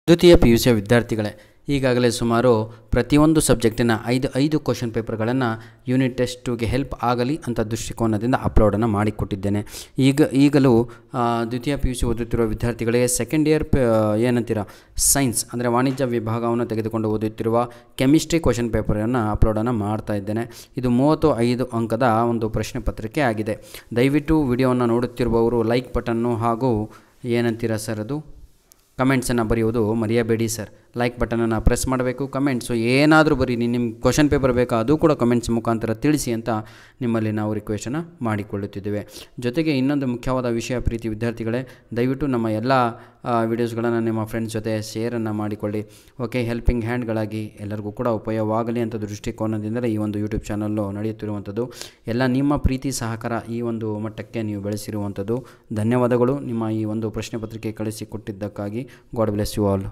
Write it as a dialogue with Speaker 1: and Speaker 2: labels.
Speaker 1: ದ್ವಿತೀಯ P U ಸಿಯ ವಿದ್ಯಾರ್ಥಿಗಳೇ, ಈಗಾಗಲೇ ಸುಮಾರು ಪ್ರತಿಯೊಂದು ಸಬ್ಜೆಕ್ಟಿನ ಐದು ಕ್ವಶನ್ ಪೇಪರ್ಗಳನ್ನು ಯೂನಿಟ್ ಟೆಸ್ಟ್ 2ಗೆ ಹೆಲ್ಪ್ ಆಗಲಿ ಅಂತ ದೃಷ್ಟಿಕೋನದಿಂದ ಅಪ್ಲೋಡನ್ನು ಮಾಡಿಕೊಟ್ಟಿದ್ದೇನೆ. ಈಗಲೂ ದ್ವಿತೀಯ ಪಿ ಯು ಸಿ ಓದುತ್ತಿರುವ ವಿದ್ಯಾರ್ಥಿಗಳಿಗೆ ಸೆಕೆಂಡ್ ಇಯರ್ ಏನಂತೀರ ಸೈನ್ಸ್ ಅಂದರೆ ವಾಣಿಜ್ಯ ವಿಭಾಗವನ್ನು ತೆಗೆದುಕೊಂಡು ಓದುತ್ತಿರುವ ಕೆಮಿಸ್ಟ್ರಿ ಕ್ವಶನ್ ಪೇಪರನ್ನು ಅಪ್ಲೋಡನ್ನು ಮಾಡ್ತಾ ಇದ್ದೇನೆ. ಇದು 35 ಅಂಕದ ಒಂದು ಪ್ರಶ್ನೆ ಪತ್ರಿಕೆ ಆಗಿದೆ. ದಯವಿಟ್ಟು ವಿಡಿಯೋವನ್ನು ನೋಡುತ್ತಿರುವವರು ಲೈಕ್ ಬಟನ್ನು ಹಾಗೂ ಏನಂತೀರ ಸರ್ ಅದು ಕಮೆಂಟ್ಸನ್ನು ಬರೆಯುವುದು ಮರೆಯಬೇಡಿ ಸರ್. ಲೈಕ್ ಬಟನನ್ನು ಪ್ರೆಸ್ ಮಾಡಬೇಕು. ಕಮೆಂಟ್ಸು ಏನಾದರೂ ಬರೀ ನಿಮ್ಮ ಕ್ವಶನ್ ಪೇಪರ್ ಬೇಕಾ ಅದು ಕೂಡ ಕಮೆಂಟ್ಸ್ ಮುಖಾಂತರ ತಿಳಿಸಿ ಅಂತ ನಿಮ್ಮಲ್ಲಿ ನಾವು ರಿಕ್ವೆಸ್ಟನ್ನು ಮಾಡಿಕೊಳ್ಳುತ್ತಿದ್ದೇವೆ. ಜೊತೆಗೆ ಇನ್ನೊಂದು ಮುಖ್ಯವಾದ ವಿಷಯ ಪ್ರೀತಿ ವಿದ್ಯಾರ್ಥಿಗಳೇ, ದಯವಿಟ್ಟು ನಮ್ಮ ಎಲ್ಲ ವಿಡಿಯೋಸ್ಗಳನ್ನು ನಿಮ್ಮ ಫ್ರೆಂಡ್ಸ್ ಜೊತೆ ಶೇರನ್ನು ಮಾಡಿಕೊಳ್ಳಿ. ಓಕೆ, ಹೆಲ್ಪಿಂಗ್ ಹ್ಯಾಂಡ್ಗಳಾಗಿ ಎಲ್ಲರಿಗೂ ಕೂಡ ಉಪಯೋಗವಾಗಲಿ ಅಂತ ದೃಷ್ಟಿಕೋನದಿಂದಲೇ ಈ ಒಂದು ಯೂಟ್ಯೂಬ್ ಚಾನಲ್ಲು ನಡೆಯುತ್ತಿರುವಂಥದ್ದು. ಎಲ್ಲ ನಿಮ್ಮ ಪ್ರೀತಿ ಸಹಕಾರ ಈ ಒಂದು ಮಟ್ಟಕ್ಕೆ ನೀವು ಬೆಳೆಸಿರುವಂಥದ್ದು. ಧನ್ಯವಾದಗಳು ನಿಮ್ಮ ಈ ಒಂದು ಪ್ರಶ್ನೆ ಪತ್ರಿಕೆ ಕಳಿಸಿಕೊಟ್ಟಿದ್ದಕ್ಕಾಗಿ. God bless you all.